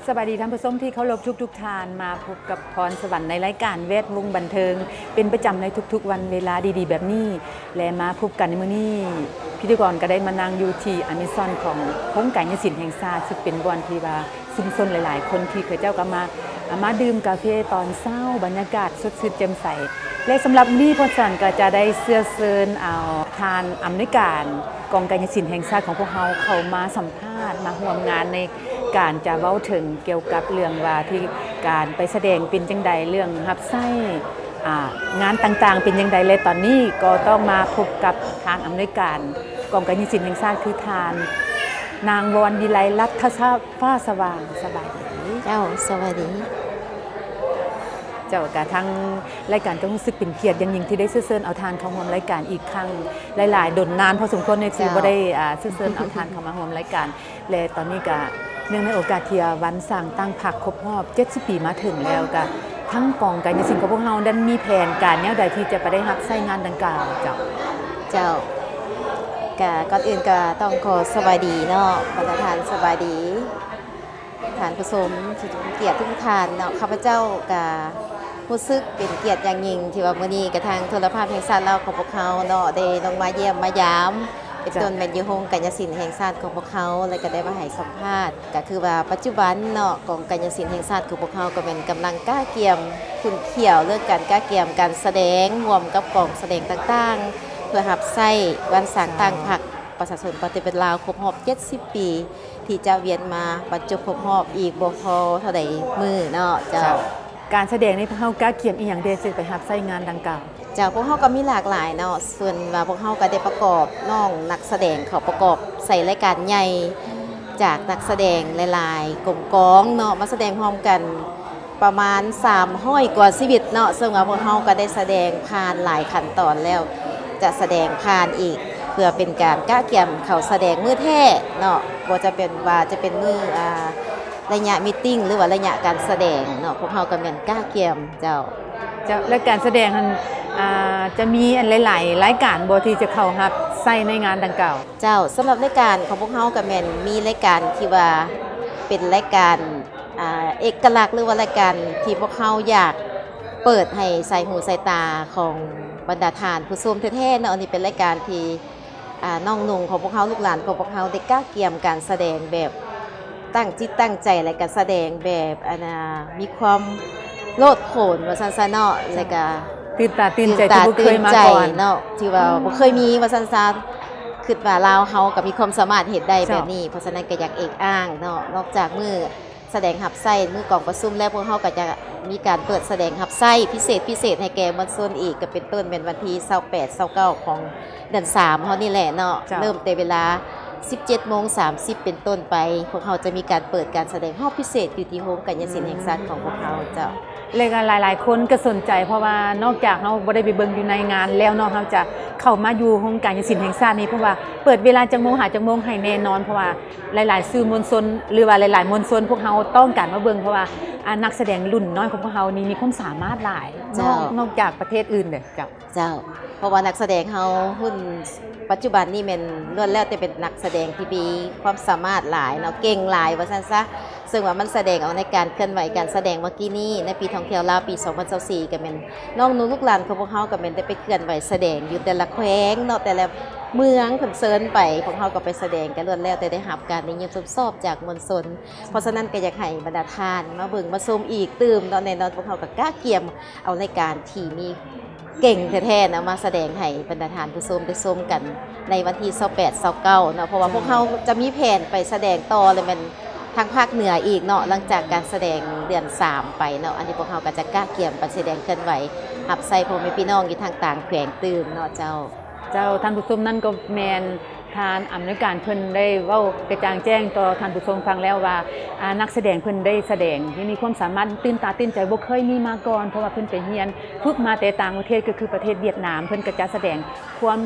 สวัสดีท่านผู้ชมที่เคารพทุกท่านมาพบกับพรสวรรค์ในรายการแวดวงบันเทิงเป็นประจำในทุกๆวันเวลาดีๆแบบนี้และมาพบกันในมื้อนี้พิธีกรก็ได้มานั่งอยู่ที่อเมซอนของโครงการยศิลป์แห่งชาติซึ่งเป็นบ่อนที่ว่าชุมชนหลายๆคนที่เคยเจ้าก็มาดื่มกาแฟตอนเช้าบรรยากาศสดชื่นแจ่มใสและสำหรับนี้พรสวรรค์ก็จะได้เชิญเอาทานอำนวยการกองการยศิลป์แห่งชาติของพวกเราเข้ามาสัมภาษณ์มาร่วมงานในการจะเว้าถึงเกี่ยวกับเรื่องว่าที่การไปแสดงเป็นจังใดเรื่องรับไส้งานต่างๆเป็นจังใดเลยตอนนี้ก็ต้องมาพบกับทางอำนวยการกองการยศิลป์แห่งชาติคือทานนางวรวิไลรัตชาฟ้าสว่างสบายดีเจ้าสวัสดีเจ้ากะทั้งรายการต้องรู้สึกเป็นเกียรติอย่างยิ่งที่ได้เชิญเอาทานเข้าร่วมรายการอีกครั้งหลายๆดนนานพอสมควรในที่บ่ได้เชิญเอาทานเข้ามาร่วมรายการและตอนนี้ก็เนื่องในโอกาสที่วันสร้างตั้งพรรคครบรอบ70 ปีมาถึงแล้วก็ทั้งกองการยศิลป์ของพวกเราดันมีแผนการแนวใดที่จะไปได้รับใช้งานดังกล่าวเจ้าก่อนอื่นก็ต้องขอสวัสดีเนาะประธานสวัสดีฐานผู้ชมที่เกียรติทุกท่านเนาะข้าพเจ้าก็รู้สึกเป็นเกียรติอย่างยิ่งที่ว่ามื้อนี้กับทางโทรภาพแห่งชาติเราของพวกเขาเนาะได้ลงมาเยี่ยมมายามเป็นต้นแม่นอยู่โฮงการยศิลป์แห่งชาติของพวกเขาแล้วก็ได้มาให้สัมภาษณ์ก็คือว่าปัจจุบันเนาะกองการยศิลป์แห่งชาติของพวกเขาก็เป็นกำลังก้าเกี่ยมคุณเขี่ยวเรื่องการก้าเกี่ยมการแสดงร่วมกับกองแสดงต่างๆเพื่อรับใช้วันสร้างตั้งพรรคประชาชนปฏิบัติลาวครบรอบ70 ปีที่จะเวียนมาบรรจบครบรอบอีกบ่พอเท่าใดมื้อเนาะเจ้าการแสดงในพวกเราก้าเกี่ยมอีหยังได้สิไปรับใช้งานดังกล่าวเจ้าพวกเขาก็มีหลากหลายเนาะส่วนว่าพวกเขาก็ได้ประกอบน้องนักแสดงเขาประกอบใส่รายการใหญ่จากนักแสดงหลายๆกลุ่มกองเนาะมาแสดงพร้อมกันประมาณ300 กว่าชีวิตเนาะซึ่งว่าพวกเขาก็ได้แสดงผ่านหลายขั้นตอนแล้วจะแสดงผ่านอีกเพื่อเป็นการก้าเกี่ยมเขาแสดงมือแท้เนาะว่าจะเป็นมือระยะมีตติ้งหรือว่าระยะการแสดงเนาะพวกเขาก็เป็นก้าเกี่ยมเจ้าและการแสดงจะมีอันหลายๆรายการบ่ที่จะเข้ารับใช้ในงานดังกล่าวเจ้าสำหรับรายการของพวกเขาก็แม่นมีรายการที่ว่าเป็นรายการเอกลักษณ์หรือว่ารายการที่พวกเขาอยากเปิดให้ใส่หูใส่ตาของบรรดาทานผู้ชมแท้ๆเนาะอันนี้เป็นรายการที่น้องนุ่งของพวกเขาลูกหลานของพวกเขาได้ก้าเกี่ยมการแสดงแบบตั้งจิตตั้งใจและการแสดงแบบมีความโลดโผนว่าซั่นๆเนาะแล้วก็ตื่นตาตื่นใจที่บ่เคยมาก่อนเนาะที่ว่าบ่เคยมีว่าซั่นๆคิดว่าลาวเฮาก็มีความสามารถเฮ็ดได้แบบนี้เพราะฉะนั้นก็อยากเอกอ้างเนาะนอกจากมื้อแสดงหับไส้มื้อกองประชุมแล้วพวกเฮาก็จะมีการเปิดแสดงหับไส้พิเศษให้แก่มวลชนอีกก็เป็นต้นเป็นวันที่28 29ของเดือน3เฮานี่แหละเนาะเริ่มแต่เวลา17:30 เป็นต้นไปพวกเขาจะมีการเปิดการแสดงรอบพิเศษอยู่ที่โฮมการยศิลป์แห่งชาติของพวกเขาเจ้าเลยกันหลายๆคนก็สนใจเพราะว่านอกจากเราบ่ได้ไปเบิ่งอยู่ในงานแล้วเนาะเราจะเข้ามาอยู่โฮมการยศิลป์แห่งชาตินี้เพราะว่าเปิดเวลาจักโมงหาจักโมงให้แน่นอนเพราะว่าหลายๆสื่อมวลชนหรือว่าหลายๆมวลชนพวกเราต้องการมาเบิ่งเพราะว่านักแสดงรุ่นน้อยของพวกเรานี่มีความสามารถหลายนอกจากประเทศอื่นเด้อเจ้าเพราะว่านักแสดงเฮารุ่นปัจจุบันนี่แม่นล้วนแล้วแต่เป็นนักแสดงที่มีความสามารถหลายเนาะเก่งหลายว่าซั่นซะซึ่งว่ามันแสดงออกในการเคลื่อนไหวการแสดงเมื่อกี้นี้ในปีท่องเที่ยวลาวปี2024ก็แม่นน้องหนูลูกหลานของพวกเฮาก็แม่นได้ไปเคลื่อนไหวแสดงอยู่แต่ละแขวงเนาะแต่ละเมืองเพิ่นเซิ้นไปพวกเฮาก็ไปแสดงกันล้วนแล้วแต่ได้รับการนิยมชมชอบจากมวลชนเพราะฉะนั้นก็อยากให้บรรดาทานมาเบิ่งมาชมอีกตื่มตอนแน่นอนพวกเฮาก็กล้าเกี่ยมเอารายการที่มีเก่งแท้ๆนะมาแสดงให้บรรดาทานผู้ชมได้ชมกันในวันที่28 29เนาะเพราะว่าพวกเขาจะมีแผนไปแสดงต่อเลยมันทางภาคเหนืออีกเนาะหลังจากการแสดงเดือน3ไปเนาะอันนี้พวกเขาก็จะกล้าเกี่ยมไปแสดงเคลื่อนไหวหับใส่พ่อแม่พี่น้องอยู่ทางต่างแขวงตื่นเนาะเจ้าท่านผู้ชมนั่นก็แมนทานอำนวยการเพิ่นได้เว้ากระจ่างแจ้งต่อท่านผู้ชมฟังแล้วว่านักแสดงเพิ่นได้แสดงที่มีความสามารถตื่นตาตื่นใจบ่เคยมีมาก่อนเพราะว่าเพิ่นไปเรียนฝึกมาแต่ต่างประเทศก็คือประเทศเวียดนามเพิ่นก็จะแสดงความ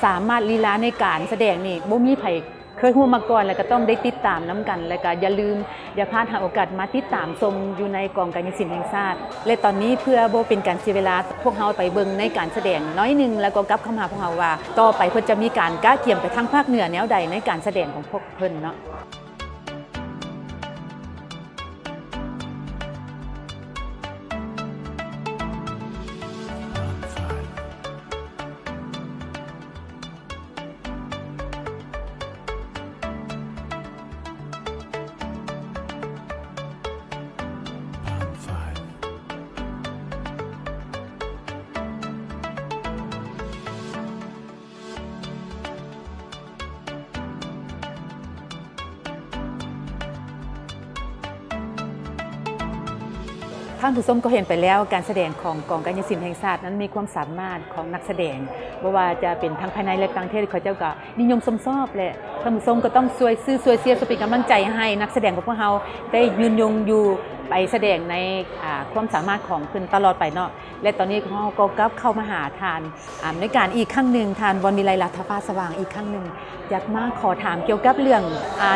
สามารถลีลาในการแสดงนี่บ่มีไผเคยฮู้มาก่อนแล้วก็ต้องได้ติดตามนํกันแล้วก็อย่าลืมอย่าพลาดหาโอกาสมาติดตามชมอยู่ในกองการยศิลป์แห่งชาติและตอนนี้เพื่อบ่เป็นการเสียเวลาพวกเฮาไปเบิ่งในการแสดงน้อยนึงแล้วก็กลับเข้ามาพวกเฮาว่าต่อไปเพิ่นจะมีการก้าเกี่ยมไปทางภาคเหนือแนวใดในการแสดงของพวกเพิ่นเนาะ ท่านผู้ชมก็เห็นไปแล้วการแสดงของกองกายศิลป์แห่งชาตินั้นมีความสามารถของนักแสดงบ่ว่าจะเป็นทั้งภายในและต่างประเทศเขาเจ้าก็นิยมชมชอบแหละท่านผู้ชมก็ต้องช่วยซื้อช่วยเชียร์เป็นกำลังใจให้นักแสดงของพวกเราได้ยืนยงอยู่ไปแสดงในความสามารถของเพิ่นตลอดไปเนาะและตอนนี้เราก็กลับเข้ามาหาทานในการอีกครั้งหนึ่งทานบอนวิไลลัทธฟ้าสว่างอีกครั้งหนึ่งอยากมาขอถามเกี่ยวกับเรื่อง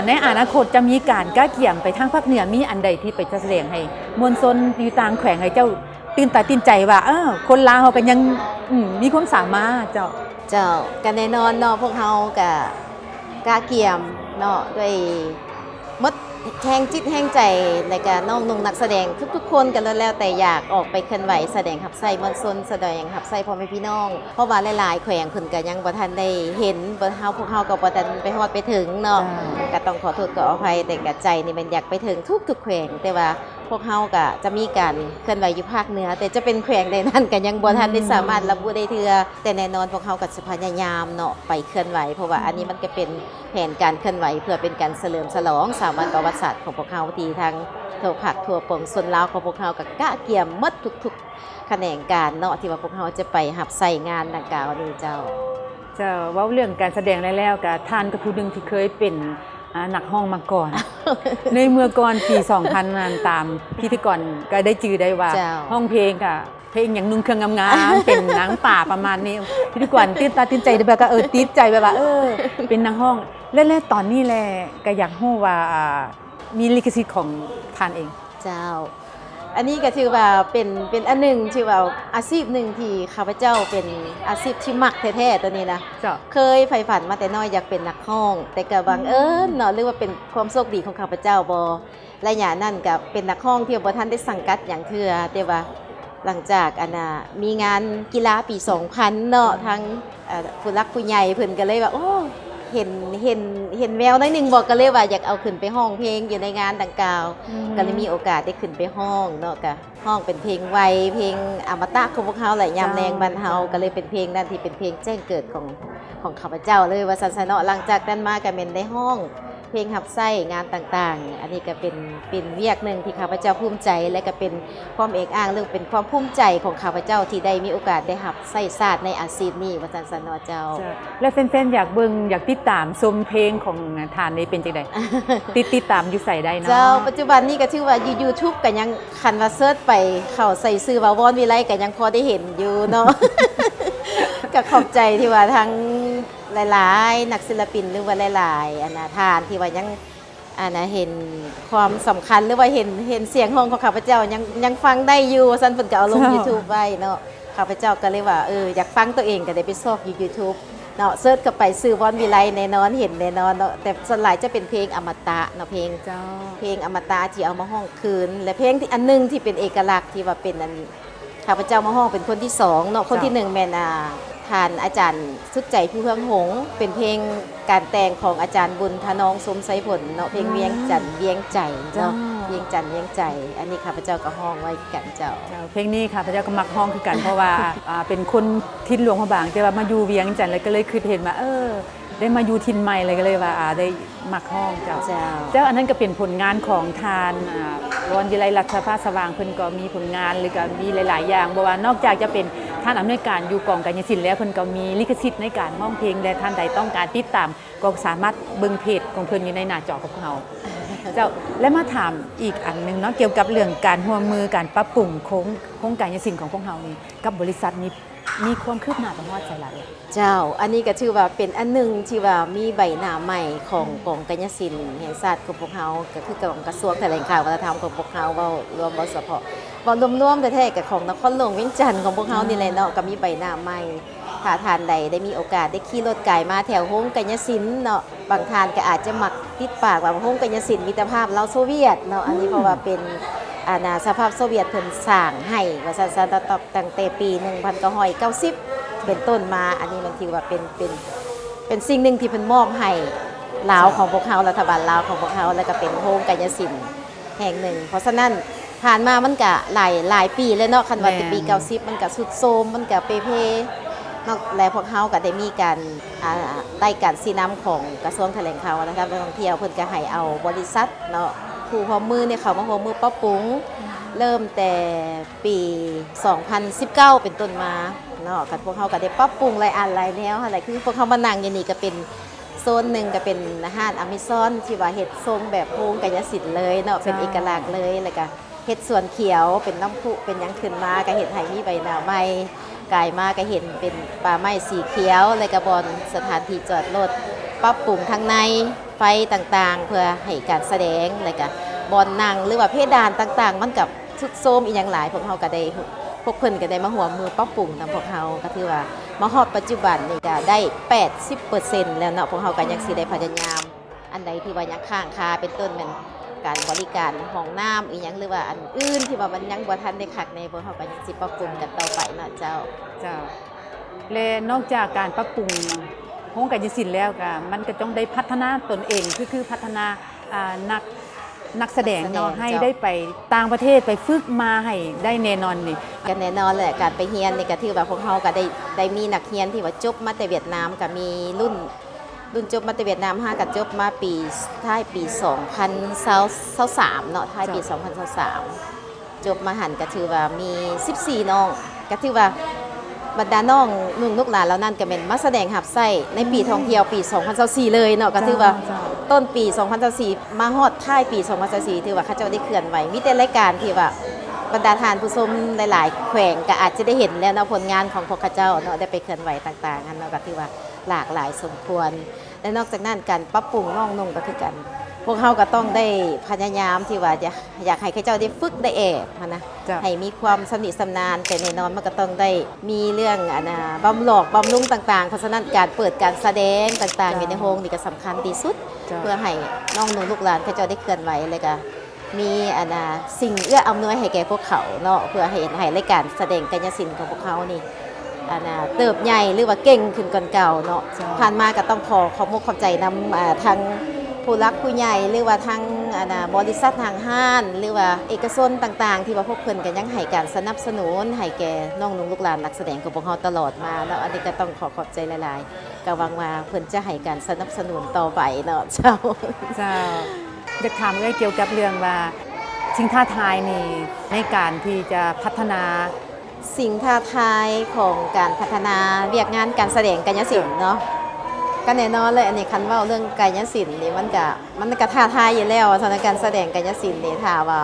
ในอนาคตจะมีการก้าวเกี่ยมไปทางภาคเหนือมีอันใดที่ไปแสดงให้มวลชนอยู่ต่างแขวงให้เจ้าตื่นตาตื่นใจว่าคนลาวเขาก็ยังมีความสามารถเจ้ากันแน่นอนเนาะพวกเฮาก็กล้าเกี่ยมเนาะด้วยมดแห่งจิตแห่งใจในการน้องนุ่งนักแสดงทุกๆคนกันแล้วแต่อยากออกไปเคลื่อนไหวแสดงหับไส้มวลชนแสดงหับไส้พ่อแม่พี่น้องเพราะว่าหลายๆแขวงเพิ่นก็ยังบ่ทันได้เห็นบ่เฮาพวกเฮาก็บ่ทันไปฮอดไปถึงเนาะก็ต้องขอโทษขออภัยแต่กะใจนี่มันอยากไปถึงทุกๆแขวงแต่ว่าพวกเฮาก็จะมีการเคลื่อนไหวอยู่ภาคเหนือแต่จะเป็นแขวงใดนั้นก็ยังบ่ทันได้สามารถระบุได้เทื่อแต่แน่นอนพวกเฮาก็สิพยายามเนาะไปเคลื่อนไหวเพราะว่าอันนี้มันก็เป็นแผนการเคลื่อนไหวเพื่อเป็นการเฉลิมฉลองสามัญประวัติศาสตร์ของพวกเฮาที่ทางทั่วภาคทั่วปวงส่วนลาวของพวกเฮาก็กะเกี่ยมหมดทุกๆแขนงการเนาะที่ว่าพวกเฮาจะไปรับใช้งานดังกล่าวนี้เจ้าเว้าเรื่องการแสดงแล้วก็ท่านก็ผู้นึงที่เคยเป็นนักห้องมาก่อน ในเมื่อก่อนปี 2000 นั้นตามพิธีกรก็ได้จื่อได้ว่าห้องเพลงค่ะเพลงอย่างนุ่งเครื่องงามๆ เป็นหนังป่าประมาณนี้พิธีกรตื่นตาตื่นใจแบบก็ติดใจแบบว่าเป็นนักห้องและตอนนี้แหละก็อยากรู้ว่ามีลิขสิทธิ์ของท่านเองเจ้าอันนี้ก็ถือว่าเป็นอันหนึ่งที่ว่าอาชีพหนึ่งที่ข้าพเจ้าเป็นอาชีพที่มักแท้ๆตัวนี้นะเคยใฝ่ฝันมาแต่น้อยอยากเป็นนักร้องแต่ก็บังเอิญเนาะหรือว่าเป็นความโชคดีของข้าพเจ้าบ่และอย่างนั้นก็เป็นนักร้องที่บ่ทันได้สังกัดอย่างเทื่อแต่ว่าหลังจากมีงานกีฬาปี 2000 เนาะทั้งผู้รักผู้ใหญ่เพิ่นก็เลยว่าโอ้เห็นแววน้อยหนึ่งบอกกันเลยว่าอยากเอาขึ้นไปห้องเพลงอยู่ในงานดังกล่าวก็เลยมีโอกาสได้ขึ้นไปห้องเนาะก็ห้องเป็นเพลงวัยเพลงอมตะของพวกเขาแหละยามแรงบรรเทาก็เลยเป็นเพลงนั้นที่เป็นเพลงแจ้งเกิดของข้าพเจ้าเลยว่าสันสนอหลังจากนั้นมาก็เป็นในห้องเพลงหับไส้งานต่างๆอันนี้ก็เป็นเวียกหนึ่งที่ข้าพเจ้าภูมิใจและก็เป็นความเอกอ้างเรื่องเป็นความภูมิใจของข้าพเจ้าที่ได้มีโอกาสได้หับไส้ศาสตร์ในอาชีพนี้ว่าสันสนอเจ้าและแฟนๆอยากเบิ่งอยากติดตามชมเพลงของทานนี้เป็นจังได๋ ติดตามอยู่ใส่ได้เนาะเจ้าปัจจุบันนี้ก็ถือว่าอยู่ YouTube ก็ยังคันว่าเสิร์ชไปเข้าใส่ชื่อว่าวอนวิไลก็ยังพอได้เห็นอยู่เนาะ ก็ขอบใจที่ว่าทั้งหลายๆนักศิลปินหรือว่าหลายๆทานที่ว่ายังเห็นความสำคัญหรือว่าเห็นเสียงร้องของข้าพเจ้ายังฟังได้อยู่ซั่นเพิ่นก็เอาลง YouTube ไว้เนาะข้าพเจ้าก็เลยว่าอยากฟังตัวเองก็ได้ไปซอกอยู่ YouTube เนาะเสิร์ชเข้าไปซื้อวอนวิไลแน่นอนเห็นแน่นอนเนาะแต่ส่วนหลายจะเป็นเพลงอมตะเนาะเพลงอมตะที่เอามาห้องคืนและเพลงที่อันนึงที่เป็นเอกลักษณ์ที่ว่าเป็นอันข้าพเจ้ามาห้องเป็นคนที่2เนาะคนที่1แม่นทานอาจารย์สุดใจผู้เฮืองหงเป็นเพลงการแต่งของอาจารย์บุญธนองสมไสผลเนาะเพลงเวียงจันทร์เวียงใจเนาะเวียงจันทร์เวียงใจอันนี้ข้าพเจ้าก็ห้องไว้กันเจ้าเพลงนี้ข้าพเจ้าก็มักห้องคือกันเพราะว่าเป็นคนทิศหลวงพระบางแต่ว่ามาอยู่เวียงจันทร์แล้วก็เลยคือเห็นว่าได้มาอยู่ทินใหม่เลยก็เลยว่าได้มักห้องเจ้าอันนั้นก็เป็นผลงานของทานวอนวิไลลัทธฟ้าสว่างเพิ่นก็มีผลงานหรือก็มีหลายๆอย่างบ่ว่านอกจากจะเป็นท่านอำนวยการอยู่กองกายศิลป์แล้วเพิ่นก็มีลิขสิทธิ์ในการร้องเพลงและท่านใดต้องการติดตามก็สามารถเบิ่งเพจของเพิ่นอยู่ในหน้าจอของเราเจ้าและมาถามอีกอันนึงเนาะเกี่ยวกับเรื่องการร่วมมือการปรับปรุงโครงการกายศิลป์ของพวกเรานี่กับบริษัทนี้มีความคืบหน้าประมาณไสล่ะเจ้าอันนี้ก็ถือว่าเป็นอันนึงที่ว่ามีใบหน้าใหม่ของกองกายศิลป์แห่งชาติของพวกเราก็คือกองกระทรวงแถลงข่าววัฒนธรรมของพวกเราเว้ารวมบ่เฉพาะบ่รวมๆแท้ๆกับของนครหลวงเวียงจันทน์ของพวกเรานี่แหละเนาะก็มีใบหน้าใหม่ถ้าทานใดได้มีโอกาสได้ขี่รถไกลมาแถวโฮงกายศิลป์เนาะบางทานก็อาจจะมักติดปากว่าโฮงกายศิลป์มิตรภาพลาวโซเวียตเนาะอันนี้เพราะว่าเป็นสภาพโซเวียตเพิ่นสร้างให้ว่าซั่นๆตั้งแต่ปี 1990 เป็นต้นมาอันนี้มันถือว่าเป็นสิ่งหนึ่งที่เพิ่นมอบให้ลาวของพวกเรารัฐบาลลาวของพวกเราแล้วก็เป็นโฮงกายศิลป์แห่งหนึ่งเพราะฉะนั้นผ่านมามันก็หลายปีแล้วเนาะคันว่าแต่ปี90มันก็สุดโทรมมันก็เปเพนอกแล้วพวกเราก็ได้มีการได้การซีน้ำของกระทรวงแถลงข่าววัฒนธรรมและท่องเที่ยวเพิ่นก็ให้เอาบริษัทเนาะผู้ร่วมมือเนี่ยเขามาร่วมมือปรับปรุง เริ่มแต่ปี 2019 เป็นต้นมาเนาะกับพวกเขาก็ได้ปรับปรุงหลายอันหลายแนวอะไรคือพวกเขามานั่งอยู่นี่ก็เป็นโซนหนึ่งก็เป็นอาหารอเมซอนที่ว่าเฮ็ดทรงแบบโฮงกายสิทธิ์เลยเนาะเป็นเอกลักษณ์เลยแล้วก็เฮ็ดสวนเขียวเป็นน้ำพุเป็นหยังขึ้นมาก็เฮ็ดให้มีใบหน้าใหม่กายมาก็เห็นเป็นป่าไม้สีเขียวแล้วก็บอนสถานที่จอดรถปรับปรุงทางในไฟต่างๆ เพื่อให้การแสดงแล้วก็บอนนั่งหรือว่าเพดานต่างๆ มันกับทุกโซมอีกอย่างหลายพวกเขาก็ได้พวกเพิ่นก็ได้มาหัวมือปรับปรุงนำพวกเขาก็ถือว่ามาฮอดปัจจุบันนี่ก็ได้ 80% แล้วเนาะพวกเขาก็ยังสิได้พยายามอันใดที่ว่ายังค้างคาเป็นต้นมันการบริการห้องน้ำอีกอย่างหรือว่าอันอื่นที่ว่ามันยังบ่ทันได้คักในพวกเขาก็ยังสิปรับปรุงกันต่อไปเนาะเจ้า และนอกจากการปรับปรุงโฮงกายศิลป์แล้วก็มันก็ต้องได้พัฒนาตนเองคือพัฒนานักแสดงเนาะให้ได้ไปต่างประเทศไปฝึกมาให้ได้แน่นอนนี่ กันแน่นอนแหละการไปเรียนนี่ก็ถือว่าพวกเขาก็ได้มีนักเรียนที่ว่าจบมาแต่เวียดนามก็มีรุ่นจบมาแต่เวียดนาม5ก็จบมาปีท้ายปี2023เนาะท้ายปี2023จบมาหันก็ถือว่ามี14น้องก็ถือว่าบรรดาน้องนุ่งลูกหลานแล้วนั่นก็เป็นมาแสดงหับไส้ในปีท่องเที่ยวปี2024เลยเนาะก็ถือว่าต้นปี2024มาฮอดท้ายปี2024ถือว่าเขาเจ้าได้เคลื่อนไหวมีแต่รายการที่ว่าบรรดาทานผู้ชมหลายๆแขวงก็อาจจะได้เห็นแล้วเนาะผลงานของพวกเขาเจ้าเนาะได้ไปเคลื่อนไหวต่างๆกันเนาะก็ถือว่าหลากหลายสมควรและนอกจากนั้นการปรับปรุงน้องนุ่งก็คือกันพวกเขาก็ต้องได้พยายามที่ว่าอยากให้เขาเจ้าได้ฝึกได้แอบนะให้มีความสนิทสนานแต่แน่นอนมันก็ต้องได้มีเรื่องบำหลอกบำรุงต่างๆเพราะฉะนั้นการเปิดการแสดงต่างๆอยู่ในโฮงนี่ก็สำคัญที่สุดเพื่อให้น้องนุ่งลูกหลานเขาเจ้าได้เคลื่อนไหวเลยก็มีสิ่งเอื้ออำนวยให้แก่พวกเขาเนาะเพื่อให้รายการแสดงกายศิลป์ของพวกเขานี่เติบใหญ่หรือว่าเก่งขึ้นก่อนเก่าเนาะผ่านมาก็ต้องขอบใจนำทางผู้รักผู้ใหญ่หรือว่าทางบริษัททางห้านหรือว่าเอกชนต่างๆที่ว่าพวกเพิ่นก็ยังให้การสนับสนุนให้แก่น้องนุ่งลูกหลานนักแสดงของพวกเราตลอดมาแล้วอันนี้ก็ต้องขอบใจหลายๆก็หวังว่าเพิ่นจะให้การสนับสนุนต่อไปเนาะเจ้าอยากถามเกี่ยวกับเรื่องว่าสิ่งท้าทายนี่ในการที่จะพัฒนาสิ่งท้าทายของการพัฒนาเรียกงานการแสดงกายศิลป์เนาะก็แน่นอนเลยอันนี้คันว่าเรื่องกายศิลป์นี่มันก็ท้าทายอยู่แล้วสถานการณ์แสดงกายศิลป์นี่ถ้าว่า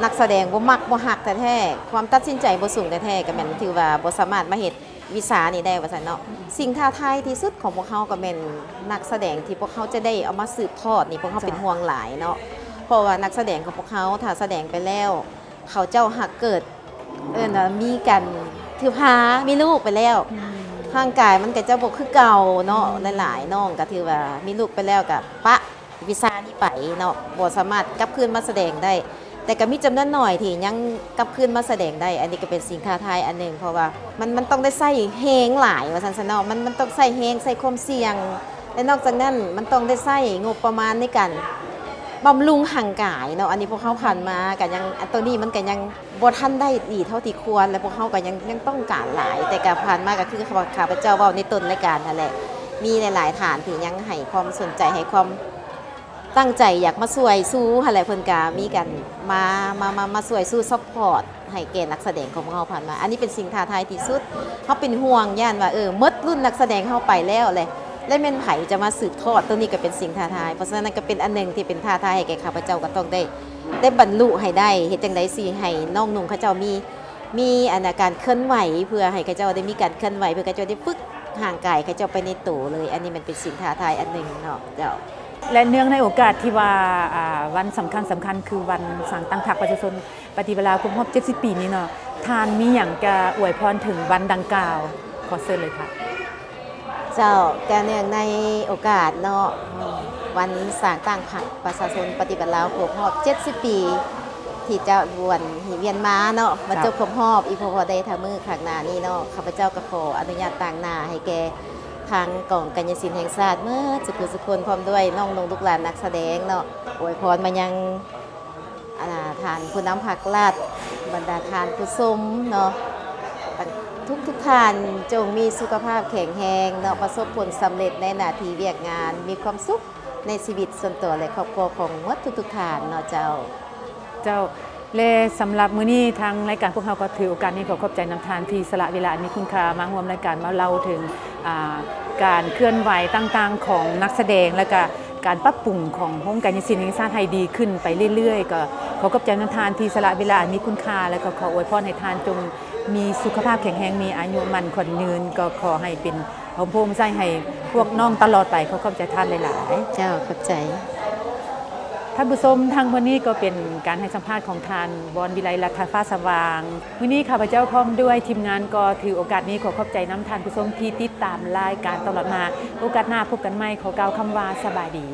นักแสดงบ่มักบ่ฮักแต่แท้ความตัดสินใจบ่สูงแต่แท้ก็แม่นถือว่าบ่สามารถมาเฮ็ดวิชานี้ได้ว่าซั่นเนาะสิ่งท้าทายที่สุดของพวกเขาก็แม่นนักแสดงที่พวกเขาจะได้เอามาสืบทอดนี่พวกเขาเป็นห่วงหลายเนาะเพราะว่านักแสดงของพวกเขาถ้าแสดงไปแล้วเขาเจ้าหักเกิดมีกันถือพามีลูกไปแล้วร่างกายมันก็จะบ่คือเก่าเนาะหลายๆน้องก็ถือว่ามีลูกไปแล้วก็ปะวิชานี้ไปเนาะบ่สามารถกลับคืนมาแสดงได้แต่ก็มีจำนวนหน่อยที่ยังกลับคืนมาแสดงได้อันนี้ก็เป็นสิ่งท้าทายอันหนึ่งเพราะว่ามันต้องได้ใส่เฮงหลายว่าซั่นซะเนาะมันต้องใส่เฮงใส่ความเสี่ยงและนอกจากนั้นมันต้องได้ใส่งบประมาณในการบำรุงห่างกายเนาะอันนี้พวกเขาผ่านมากันยังตัวนี้มันกันยังบ่ทันได้ดีเท่าที่ควรและพวกเขาก็ยังต้องการหลายแต่การผ่านมาก็คือข้าพเจ้าเว้าในต้นรายการนั่นแหละมีหลายๆฐานที่ยังให้ความสนใจให้ความตั้งใจอยากมาช่วยสู้อะไรเพิ่นก็มีกันมาช่วยสู้ซัพพอร์ตให้แก่นักแสดงของพวกเขาผ่านมาอันนี้เป็นสิ่งท้าทายที่สุดเขาเป็นห่วงย่านว่าหมดรุ่นนักแสดงเข้าไปแล้วเลยและแม่นไผจะมาสืบทอดตัวนี้ก็เป็นสิ่งท้าทายเพราะฉะนั้นก็เป็นอันหนึ่งที่เป็นท้าทายให้แก่ข้าพเจ้าก็ต้องได้บรรลุให้ได้เฮ็ดจังได๋สิให้น้องนุ่งเขาเจ้ามีการเคลื่อนไหวเพื่อให้เขาเจ้าได้มีการเคลื่อนไหวเพื่อเขาเจ้าได้ฝึกห่างกายเขาเจ้าไปในตัวเลยอันนี้มันเป็นสิ่งท้าทายอันหนึ่งเนาะเจ้าและเนื่องในโอกาสที่ว่าวันสำคัญคือวันสร้างตั้งพรรคประชาชนปฏิบัติครบรอบ70 ปีนี้เนาะทานมีหยังจะอวยพรถึงวันดังกล่าวขอเชิญเลยค่ะเจ้าแต่เนื่องในโอกาสเนาะวันสร้างตั้งพรรคประชาชนปฏิบัติลาวครบรอบ70 ปีที่เจ้าวนหิเวียนมาเนาะมาจบครบรอบอีพอได้ทำมือข้างหน้านี้เนาะข้าพเจ้าก็ขออนุญาตต่างหน้าให้แกทางกองกายศิลป์แห่งชาติเมื่อสุขคนพร้อมด้วยน้องนุ่งลูกหลานนักแสดงเนาะอวยพรมายังทานผู้นำภาครัฐบรรดาทานผู้ชมเนาะทุกท่านจงมีสุขภาพแข็งแรงเนาะประสบผลสำเร็จในหน้าที่เวียกงานมีความสุขในชีวิตส่วนตัวและครอบครัวของหมดทุกท่านเนาะเจ้า และสำหรับมื้อนี้ทางรายการพวกเราก็ถือโอกาสนี้ขอขอบใจนำทานที่สละเวลาอันมีคุณค่ามาร่วมรายการมาเล่าถึงการเคลื่อนไหวต่างๆของนักแสดงและก็การปรับปรุงของวงการศิลป์แห่งชาติให้ดีขึ้นไปเรื่อยๆก็ขอขอบใจนำทานที่สละเวลาอันมีคุณค่าและก็ขออวยพรให้ทานจงมีสุขภาพแข็งแรงมีอายุมั่นขวัญยืนก็ขอให้เป็นพระพรหมใจให้พวกน้องตลอดไปขอขอบใจทานหลายๆ เจ้าขอบใจ ท่านผู้ชมทางวันนี้ก็เป็นการให้สัมภาษณ์ของทานบอนวิไลรัฐฟ้าสว่างวันนี้ข้าพเจ้าพร้อมด้วยทีมงานก็ถือโอกาสนี้ขอขอบใจน้ำทานผู้ชมที่ติดตามรายการตลอดมาโอกาสหน้าพบกันใหม่ขอกล่าวคำว่าสบายดี